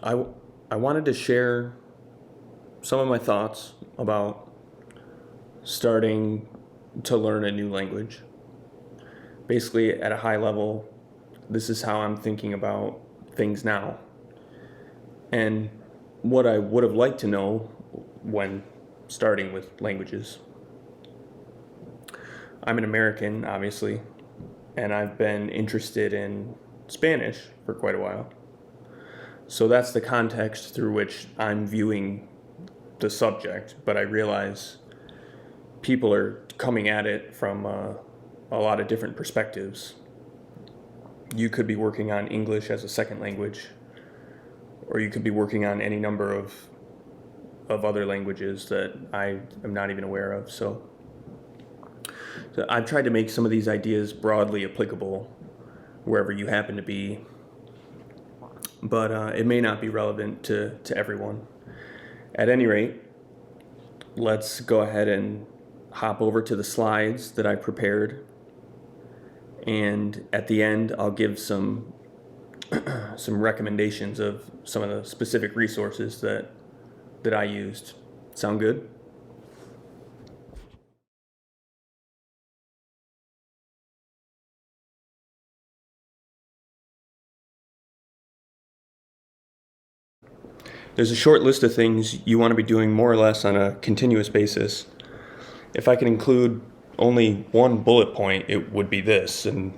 I, I wanted to share some of my thoughts about starting to learn a new language. Basically, at a high level, this is how I'm thinking about things now. And what I would have liked to know when starting with languages. I'm an American, obviously, and I've been interested in Spanish for quite a while. So that's the context through which I'm viewing the subject, but I realize people are coming at it from a lot of different perspectives. You could be working on English as a second language, or you could be working on any number of other languages that I am not even aware of. So I've tried to make some of these ideas broadly applicable wherever you happen to be, but it may not be relevant to everyone. At any rate, let's go ahead and hop over to the slides that I prepared, and at the end I'll give some recommendations of some of the specific resources that I used. Sound good? There's a short list of things you want to be doing more or less on a continuous basis. If I can include only one bullet point, it would be this, and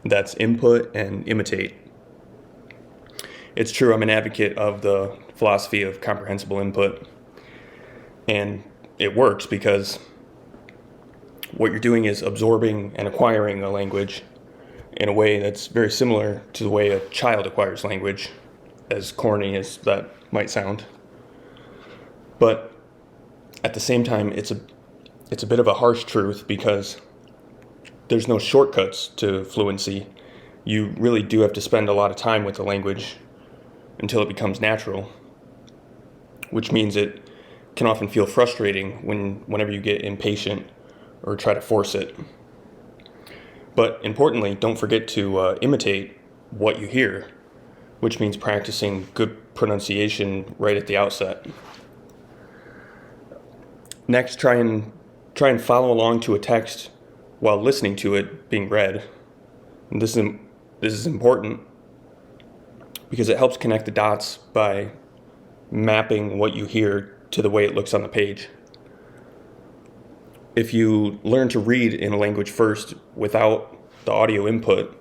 that's input and imitate. It's true, I'm an advocate of the philosophy of comprehensible input, and it works because what you're doing is absorbing and acquiring a language in a way that's very similar to the way a child acquires language, as corny as that might sound. But at the same time, it's a bit of a harsh truth because there's no shortcuts to fluency. You really do have to spend a lot of time with the language until it becomes natural, which means it can often feel frustrating whenever you get impatient or try to force it. But importantly, don't forget to imitate what you hear, which means practicing good pronunciation right at the outset. Next, try and follow along to a text while listening to it being read. And this is important because it helps connect the dots by mapping what you hear to the way it looks on the page. If you learn to read in a language first without the audio input,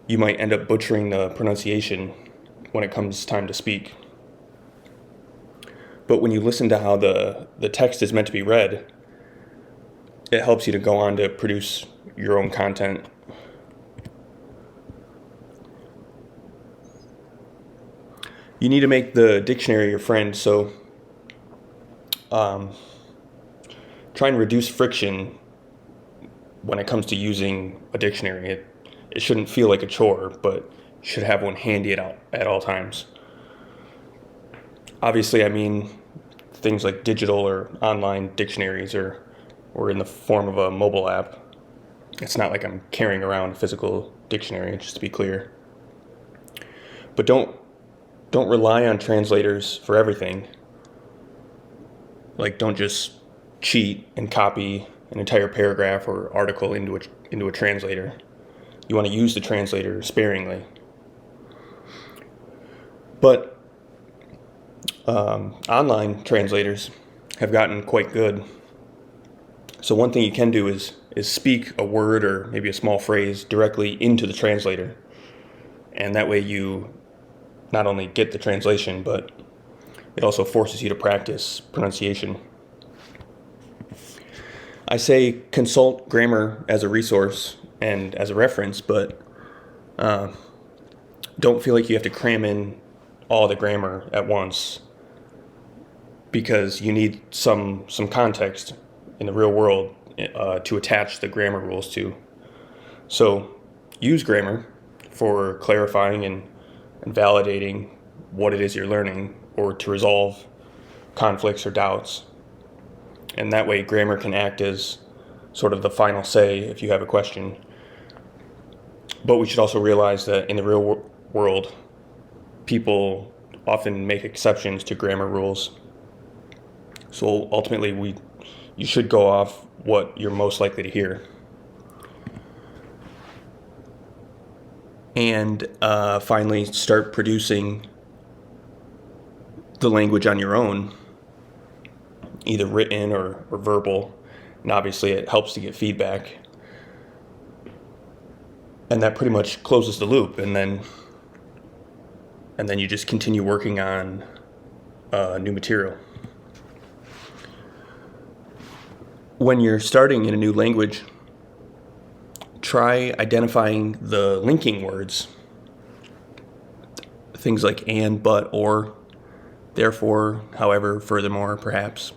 you might end up butchering the pronunciation when it comes time to speak. But when you listen to how the text is meant to be read, it helps you to go on to produce your own content. You need to make the dictionary your friend, so try and reduce friction when it comes to using a dictionary. It shouldn't feel like a chore, but you should have one handy at all times. Obviously, I mean things like digital or online dictionaries or in the form of a mobile app. It's not like I'm carrying around a physical dictionary, just to be clear. But don't rely on translators for everything. Like, don't just cheat and copy an entire paragraph or article into a translator. You want to use the translator sparingly. But online translators have gotten quite good. So one thing you can do is speak a word or maybe a small phrase directly into the translator. And that way you not only get the translation, but it also forces you to practice pronunciation. I say consult grammar as a resource and as a reference, but don't feel like you have to cram in all the grammar at once, because you need some context in the real world to attach the grammar rules to. So use grammar for clarifying and validating what it is you're learning, or to resolve conflicts or doubts. And that way grammar can act as sort of the final say if you have a question. But we should also realize that in the real world, people often make exceptions to grammar rules. So ultimately, you should go off what you're most likely to hear. And finally, start producing the language on your own, either written or verbal. And obviously, it helps to get feedback. And that pretty much closes the loop. And then you just continue working on new material. When you're starting in a new language, try identifying the linking words. Things like and, but, or, therefore, however, furthermore, perhaps.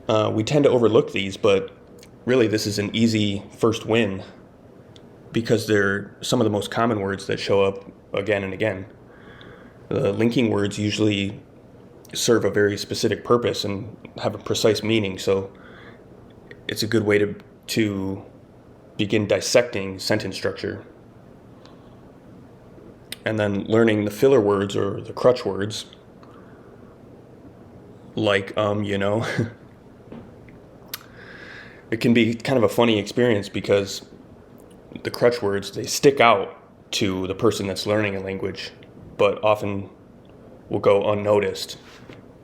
We tend to overlook these, but really this is an easy first win because they're some of the most common words that show up again and again. The linking words usually serve a very specific purpose and have a precise meaning, so it's a good way to begin dissecting sentence structure. And then learning the filler words or the crutch words, like, it can be kind of a funny experience because the crutch words, they stick out to the person that's learning a language, but often will go unnoticed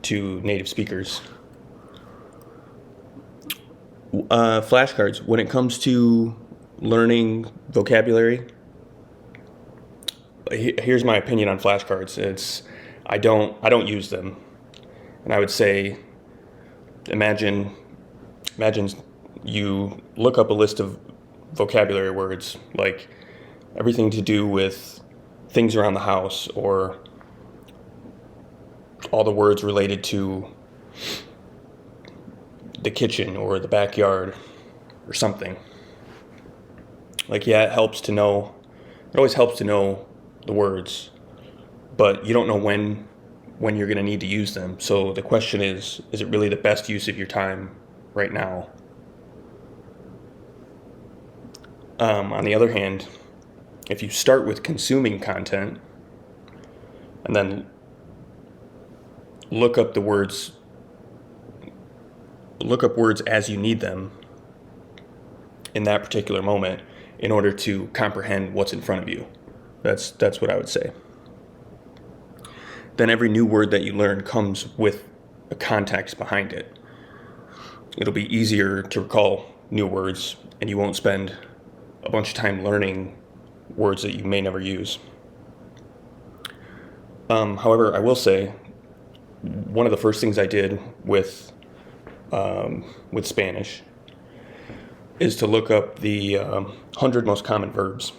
to native speakers. Flashcards. When it comes to learning vocabulary, here's my opinion on flashcards. I don't use them, and I would say, imagine you look up a list of vocabulary words, like everything to do with things around the house, or all the words related to the kitchen or the backyard or something. Like, yeah, it always helps to know the words, but you don't know when you're going to need to use them. So the question is it really the best use of your time right now? On the other hand, if you start with consuming content and then look up words as you need them in that particular moment in order to comprehend what's in front of you. That's what I would say. Then every new word that you learn comes with a context behind it. It'll be easier to recall new words, and you won't spend a bunch of time learning words that you may never use. However, I will say one of the first things I did with Spanish is to look up the 100 most common verbs.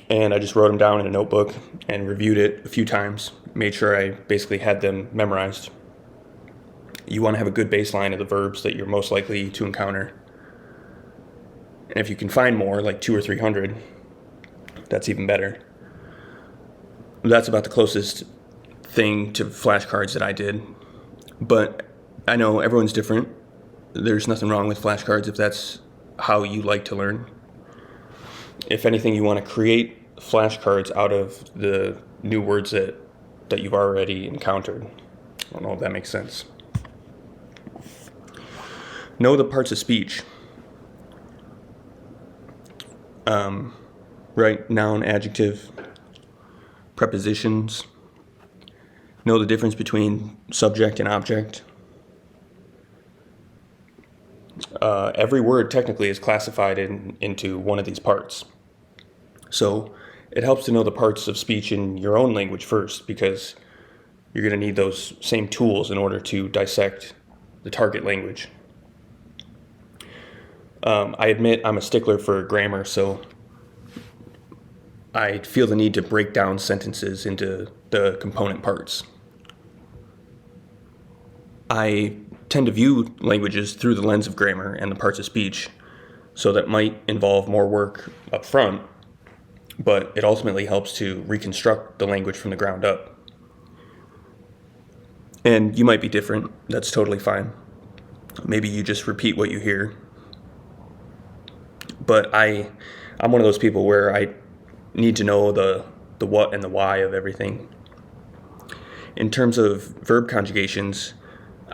And I just wrote them down in a notebook and reviewed it a few times, made sure I basically had them memorized. You want to have a good baseline of the verbs that you're most likely to encounter. And if you can find more, like 200 or 300, that's even better. That's about the closest thing to flashcards that I did. But I know everyone's different. There's nothing wrong with flashcards if that's how you like to learn. If anything, you want to create flashcards out of the new words that you've already encountered. I don't know if that makes sense. Know the parts of speech. Right, noun, adjective, prepositions. Know the difference between subject and object. Every word technically is classified into one of these parts. So it helps to know the parts of speech in your own language first, because you're going to need those same tools in order to dissect the target language. I admit I'm a stickler for grammar, so I feel the need to break down sentences into the component parts. I tend to view languages through the lens of grammar and the parts of speech, so that might involve more work up front, but it ultimately helps to reconstruct the language from the ground up. And you might be different. That's totally fine. Maybe you just repeat what you hear. But I'm one of those people where need to know the what and the why of everything. In terms of verb conjugations,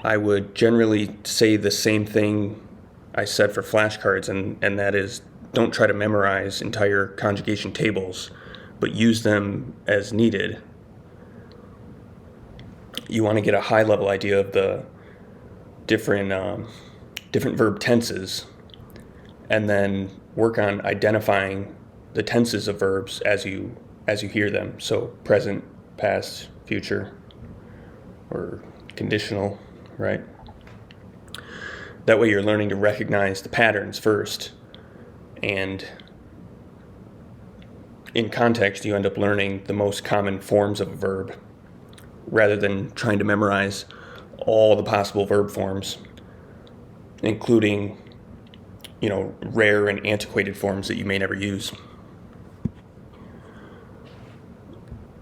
I would generally say the same thing I said for flashcards, and that is, don't try to memorize entire conjugation tables, but use them as needed. You want to get a high-level idea of the different verb tenses, and then work on identifying the tenses of verbs as you hear them. So present, past, future, or conditional, right? That way you're learning to recognize the patterns first, and in context you end up learning the most common forms of a verb rather than trying to memorize all the possible verb forms, including, rare and antiquated forms that you may never use.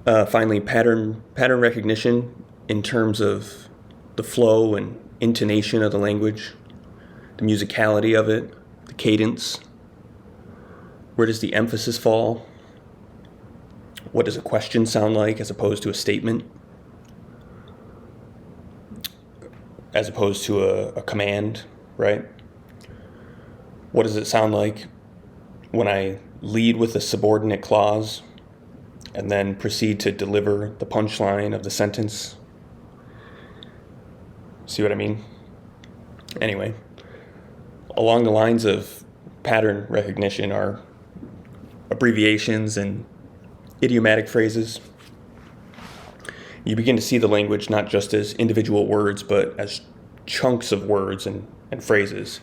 Finally, pattern recognition in terms of the flow and intonation of the language, the musicality of it, the cadence. Where does the emphasis fall? What does a question sound like as opposed to a statement? As opposed to a command, right? What does it sound like when I lead with a subordinate clause and then proceed to deliver the punchline of the sentence? See what I mean? Anyway, along the lines of pattern recognition are abbreviations and idiomatic phrases. You begin to see the language not just as individual words, but as chunks of words and phrases.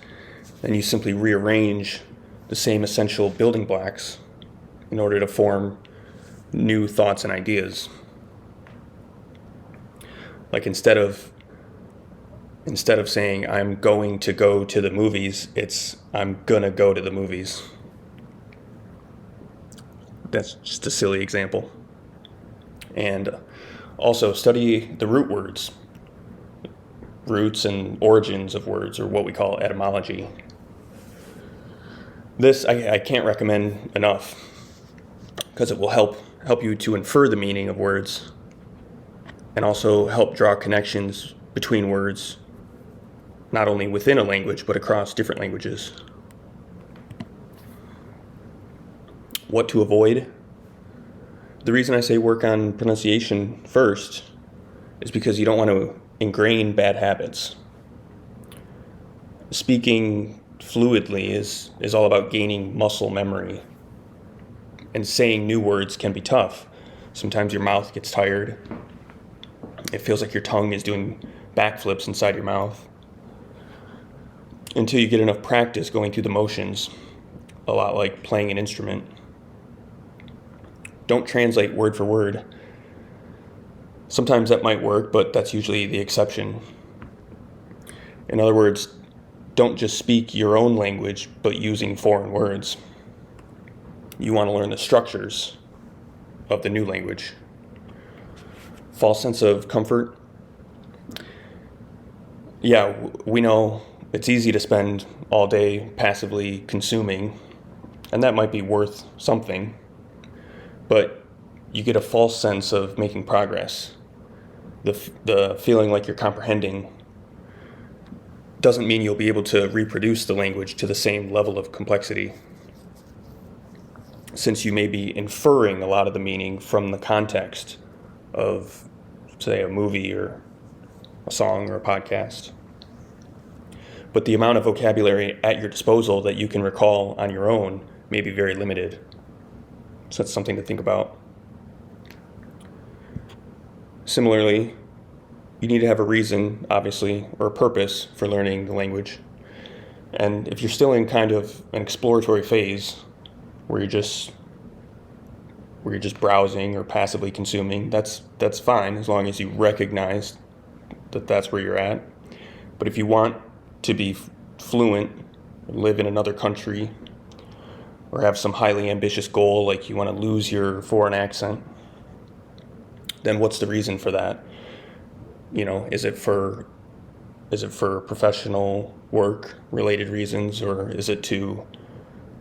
And you simply rearrange the same essential building blocks in order to form new thoughts and ideas. Like instead of saying I'm going to go to the movies, it's I'm gonna go to the movies. That's just a silly example. And also study the root words, roots and origins of words, or what we call etymology. This I can't recommend enough because it will help you to infer the meaning of words and also help draw connections between words, not only within a language but across different languages. What to avoid? The reason I say work on pronunciation first is because you don't want to ingrain bad habits. Speaking fluidly is all about gaining muscle memory. And saying new words can be tough. Sometimes your mouth gets tired. It feels like your tongue is doing backflips inside your mouth. Until you get enough practice going through the motions, a lot like playing an instrument. Don't translate word for word. Sometimes that might work, but that's usually the exception. In other words, don't just speak your own language, but using foreign words. You want to learn the structures of the new language. False sense of comfort. Yeah, we know it's easy to spend all day passively consuming, and that might be worth something, but you get a false sense of making progress. The feeling like you're comprehending doesn't mean you'll be able to reproduce the language to the same level of complexity, since you may be inferring a lot of the meaning from the context of, say, a movie or a song or a podcast. But the amount of vocabulary at your disposal that you can recall on your own may be very limited. So that's something to think about. Similarly, you need to have a reason, obviously, or a purpose for learning the language. And if you're still in kind of an exploratory phase where you're just browsing or passively consuming, that's fine as long as you recognize that that's where you're at. But if you want to be fluent, live in another country, or have some highly ambitious goal like you want to lose your foreign accent, then what's the reason for that? Is it for professional work related reasons, or is it to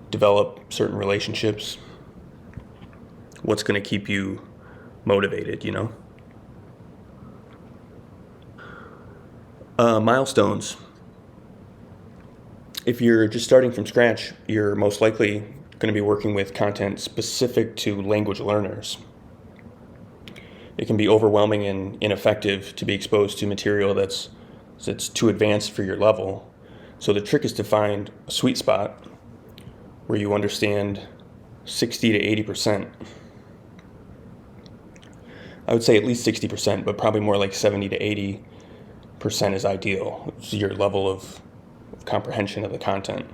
develop certain relationships? what's going to keep you motivated, Milestones. If you're just starting from scratch, you're most likely going to be working with content specific to language learners. It can be overwhelming and ineffective to be exposed to material that's too advanced for your level. So the trick is to find a sweet spot where you understand 60 to 80%. I would say at least 60%, but probably more like 70 to 80% is ideal. It's your level of comprehension of the content.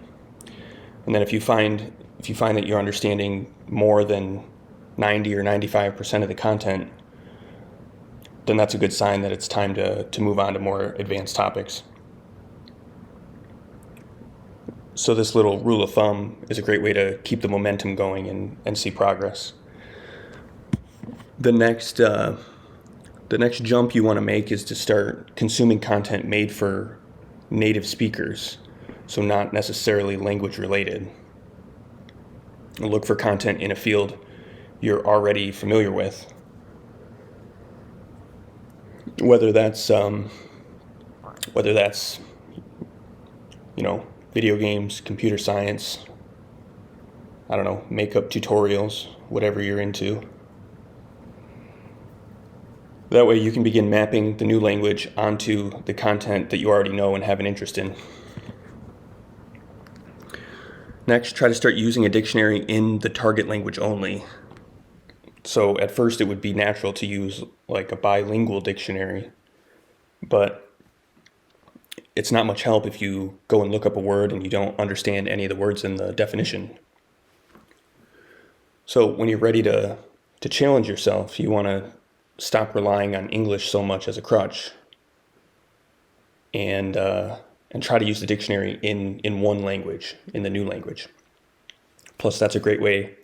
And then if you find that you're understanding more than 90 or 95% of the content, then that's a good sign that it's time to move on to more advanced topics. So this little rule of thumb is a great way to keep the momentum going and see progress. The next jump you want to make is to start consuming content made for native speakers, so not necessarily language related. Look for content in a field you're already familiar with, whether that's video games, computer science, makeup tutorials, whatever you're into. That way you can begin mapping the new language onto the content that you already know and have an interest in. Next, try to start using a dictionary in the target language only. So at first it would be natural to use like a bilingual dictionary, but it's not much help if you go and look up a word and you don't understand any of the words in the definition. So when you're ready to challenge yourself, you want to stop relying on English so much as a crutch, and try to use the dictionary in one language, in the new language. Plus, that's a great way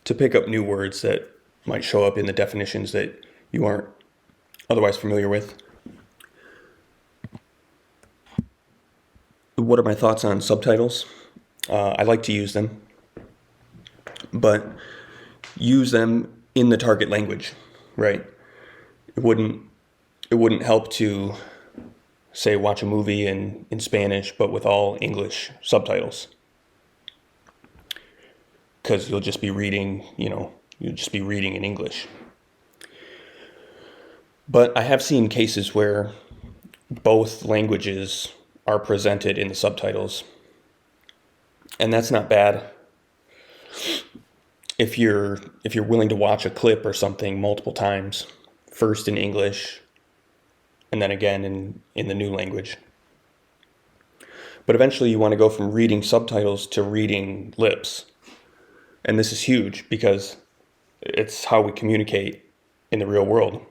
to pick up new words that might show up in the definitions that you aren't otherwise familiar with. What are my thoughts on subtitles? I like to use them, but use them in the target language, right? It wouldn't help to, say, watch a movie in Spanish, but with all English subtitles, because you'll just be reading in English. But I have seen cases where both languages are presented in the subtitles, and that's not bad. If you're willing to watch a clip or something multiple times, first in English and then again in the new language. But eventually you want to go from reading subtitles to reading lips. And this is huge because it's how we communicate in the real world.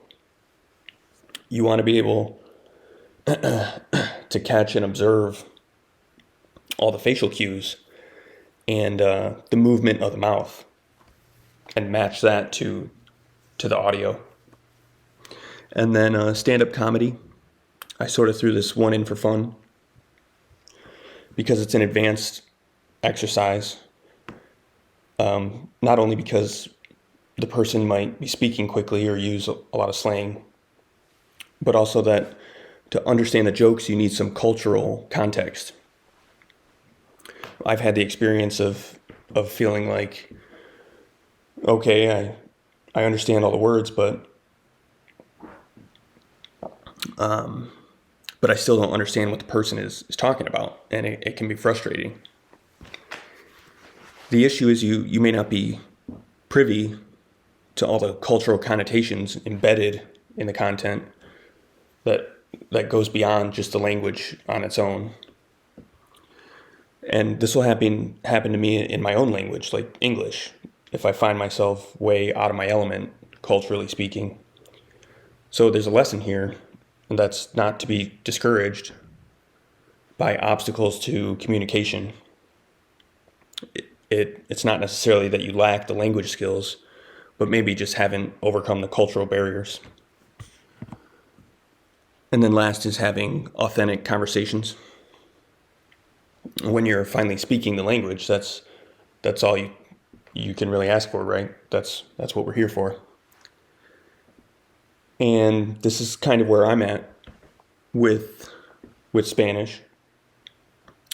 You want to be able to catch and observe all the facial cues and the movement of the mouth and match that to the audio. And then stand-up comedy. I sort of threw this one in for fun because it's an advanced exercise. Not only because the person might be speaking quickly or use a lot of slang, but also that to understand the jokes, you need some cultural context. I've had the experience of feeling like, okay, I understand all the words, but I still don't understand what the person is talking about, and it can be frustrating. The issue is you may not be privy to all the cultural connotations embedded in the content that goes beyond just the language on its own. And this will happen to me in my own language, like English, if I find myself way out of my element, culturally speaking. So there's a lesson here, and that's not to be discouraged by obstacles to communication. It's not necessarily that you lack the language skills, but maybe just haven't overcome the cultural barriers. And then last is having authentic conversations. When you're finally speaking the language, that's all you you can really ask for, right? That's what we're here for. And this is kind of where I'm at with Spanish.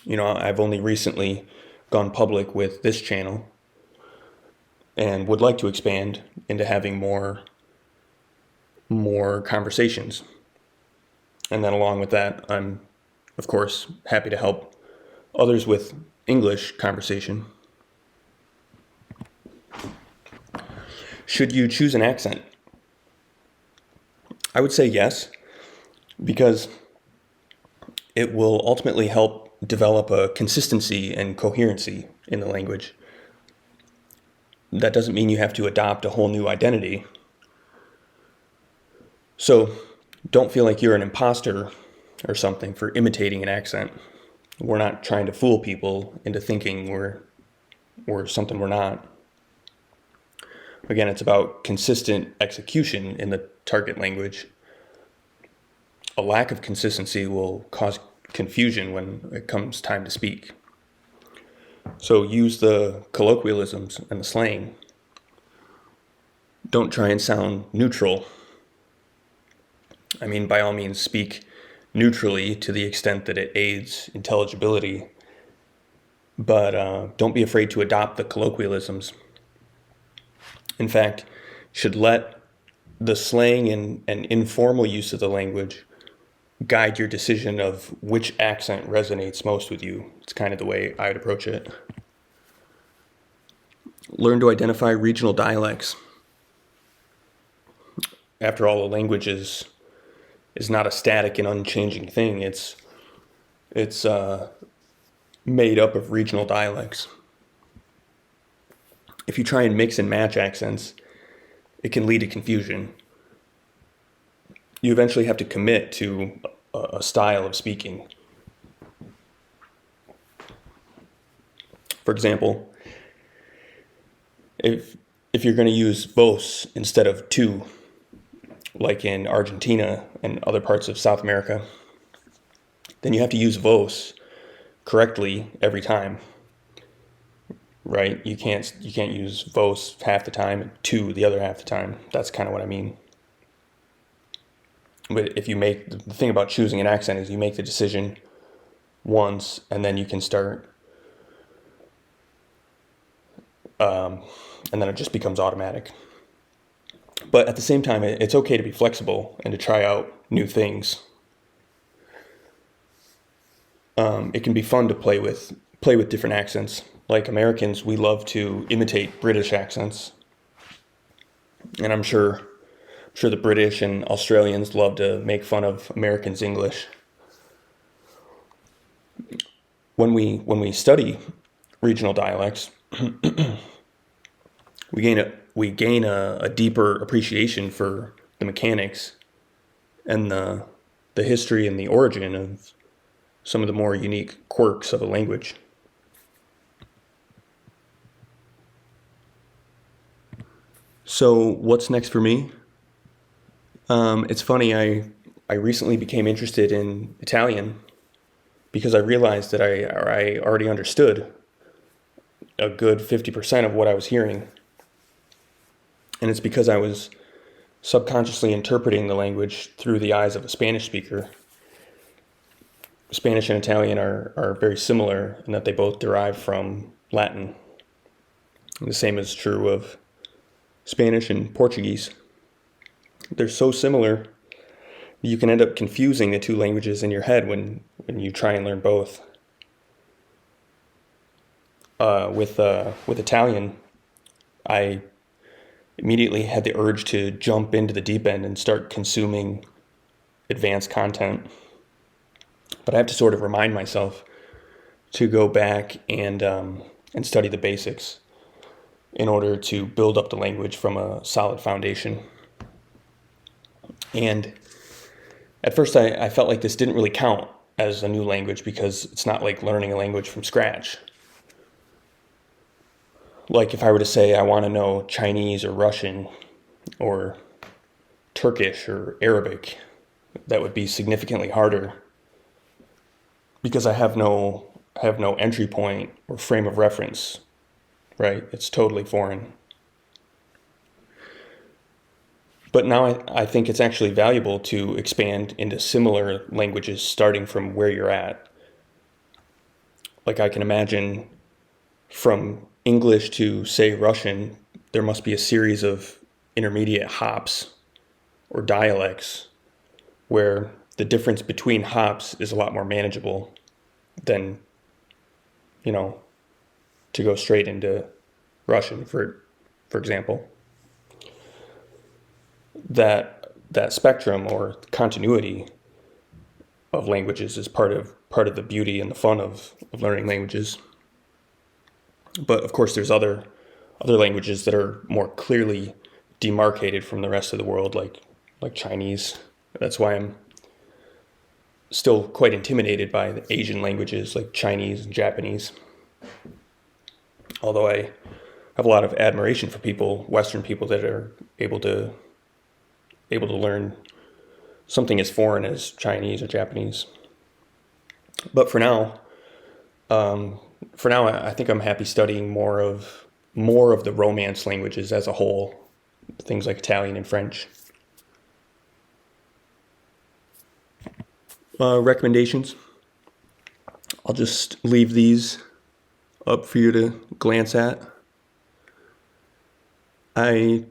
I've only recently gone public with this channel and would like to expand into having more conversations. And then along with that, I'm, of course, happy to help others with English conversation. Should you choose an accent? I would say yes, because it will ultimately help develop a consistency and coherency in the language. That doesn't mean you have to adopt a whole new identity. So don't feel like you're an imposter or something for imitating an accent. We're not trying to fool people into thinking we're something we're not. Again, it's about consistent execution in the target language. A lack of consistency will cause confusion when it comes time to speak. So use the colloquialisms and the slang. Don't try and sound neutral. I mean, by all means, speak neutrally to the extent that it aids intelligibility, but don't be afraid to adopt the colloquialisms. In fact, should let the slang and informal use of the language guide your decision of which accent resonates most with you. It's kind of the way I'd approach it. Learn to identify regional dialects. After all, a language is not a static and unchanging thing. It's made up of regional dialects. If you try and mix and match accents, it can lead to confusion. You eventually have to commit to a style of speaking. For example, if you're going to use vos instead of tu, like in Argentina and other parts of South America, then you have to use vos correctly every time, right? You can't use vos half the time and tu the other half the time. That's kind of what I mean. But if you make, the thing about choosing an accent is you make the decision once and then you can start, and then it just becomes automatic. But at the same time, it's okay to be flexible and to try out new things. It can be fun to play with different accents. Like Americans, we love to imitate British accents. And I'm sure the British and Australians love to make fun of Americans' English. When we study regional dialects, we gain a deeper appreciation for the mechanics and the history and the origin of some of the more unique quirks of a language. So what's next for me? It's funny, I recently became interested in Italian because I realized that I already understood a good 50% of what I was hearing. And it's because I was subconsciously interpreting the language through the eyes of a Spanish speaker. Spanish and Italian are very similar in that they both derive from Latin. And the same is true of Spanish and Portuguese. They're so similar, you can end up confusing the two languages in your head when you try and learn both. With Italian, I immediately had the urge to jump into the deep end and start consuming advanced content. But I have to sort of remind myself to go back and study the basics in order to build up the language from a solid foundation. And at first I felt like this didn't really count as a new language because it's not like learning a language from scratch. Like if I were to say I want to know Chinese or Russian or Turkish or Arabic, that would be significantly harder because I have no entry point or frame of reference, right? It's totally foreign. But now I think it's actually valuable to expand into similar languages starting from where you're at. Like I can imagine from English to, say, Russian, there must be a series of intermediate hops or dialects where the difference between hops is a lot more manageable than, you know, to go straight into Russian, for example. That spectrum or continuity of languages is part of the beauty and the fun of learning languages. But of course, there's other languages that are more clearly demarcated from the rest of the world, like Chinese. That's why I'm still quite intimidated by the Asian languages like Chinese and Japanese. Although I have a lot of admiration for Western people that are able to learn something as foreign as Chinese or Japanese. But for now, I think I'm happy studying more of the Romance languages as a whole, things like Italian and French. Recommendations. I'll just leave these up for you to glance at. I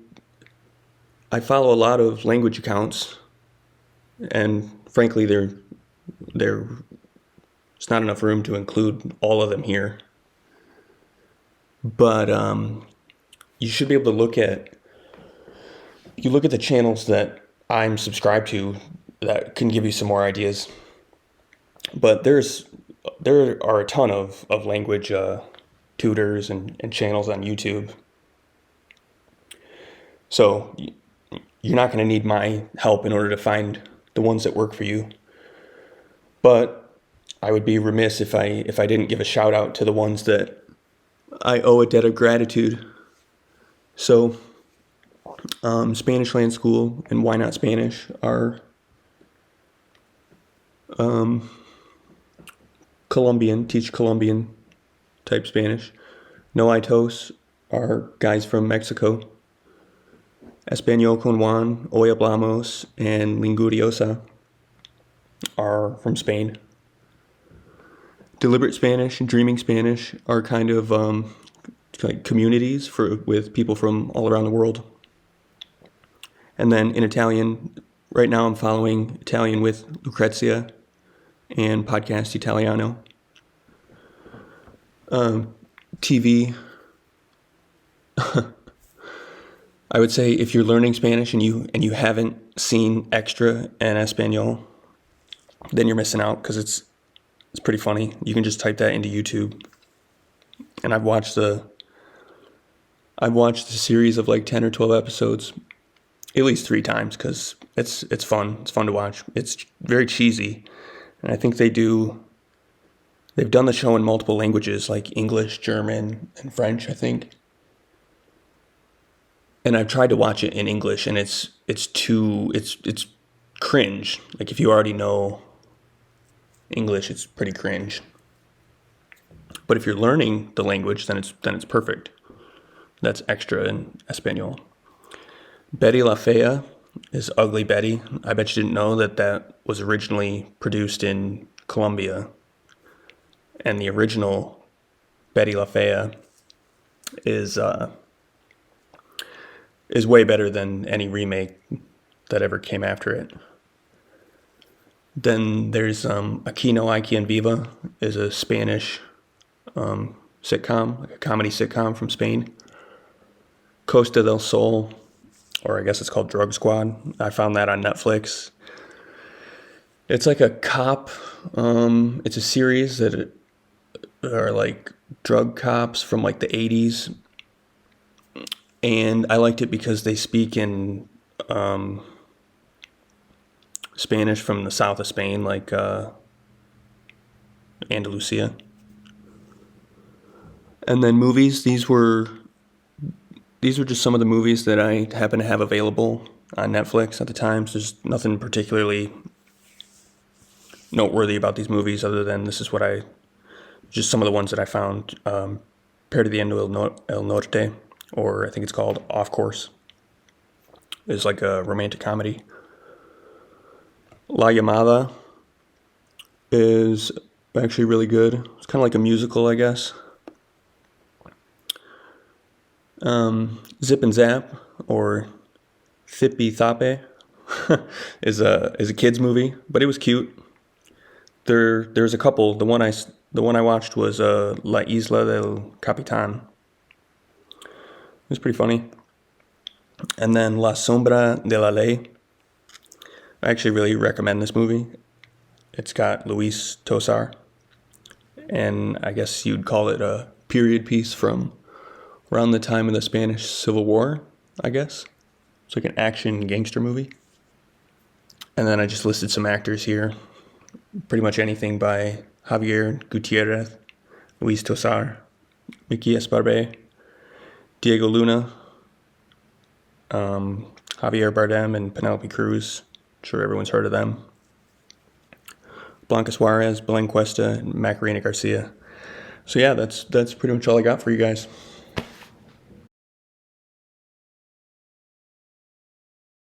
follow a lot of language accounts, and frankly, there's not enough room to include all of them here. But you should be able to look at the channels that I'm subscribed to that can give you some more ideas. But there are a ton of language tutors and channels on YouTube. So you're not going to need my help in order to find the ones that work for you. But I would be remiss if I didn't give a shout out to the ones that I owe a debt of gratitude. So Spanish Land School and Why Not Spanish are teach Colombian type Spanish. No Itos are guys from Mexico. Español con Juan, Hoy Hablamos, and Linguriosa are from Spain. Deliberate Spanish and Dreaming Spanish are kind of like communities with people from all around the world. And then in Italian, right now I'm following Italian with Lucrezia and Podcast Italiano. TV. I would say if you're learning Spanish and you haven't seen Extra and Espanol, then you're missing out because it's pretty funny. You can just type that into YouTube. And I've watched a series of like 10 or 12 episodes at least 3 times because it's fun. It's fun to watch. It's very cheesy. And I think they've done the show in multiple languages like English, German, and French, I think. And I've tried to watch it in English and it's cringe. Like if you already know English, it's pretty cringe. But if you're learning the language, then it's perfect. That's Extra in Espanol. Betty La Fea is Ugly Betty. I bet you didn't know that was originally produced in Colombia. And the original Betty La Fea is way better than any remake that ever came after it. Then there's Aquí no hay quien viva is a Spanish sitcom, like a comedy sitcom from Spain. Costa del Sol, or I guess it's called Drug Squad. I found that on Netflix. It's like a cop. It's a series that are like drug cops from like the 80s. And I liked it because they speak in Spanish from the south of Spain, like Andalusia. And then movies, these were just some of the movies that I happen to have available on Netflix at the time. So there's nothing particularly noteworthy about these movies other than just some of the ones that I found Perdiendo el Norte, or I think it's called Off Course. It's like a romantic comedy. La Llamada is actually really good. It's kind of like a musical, I guess. Zip and Zap, or Thippy Thape, is a kids movie, but it was cute. There's a couple. The one I watched was La Isla del Capitan. It was pretty funny. And then La Sombra de la Ley. I actually really recommend this movie. It's got Luis Tosar, and I guess you'd call it a period piece from around the time of the Spanish Civil War, I guess. It's like an action gangster movie. And then I just listed some actors here. Pretty much anything by Javier Gutierrez, Luis Tosar, Mickey Esparbe, Diego Luna, Javier Bardem, and Penelope Cruz. I'm sure everyone's heard of them. Blanca Suarez, Belen Cuesta, and Macarena Garcia. So yeah, that's pretty much all I got for you guys.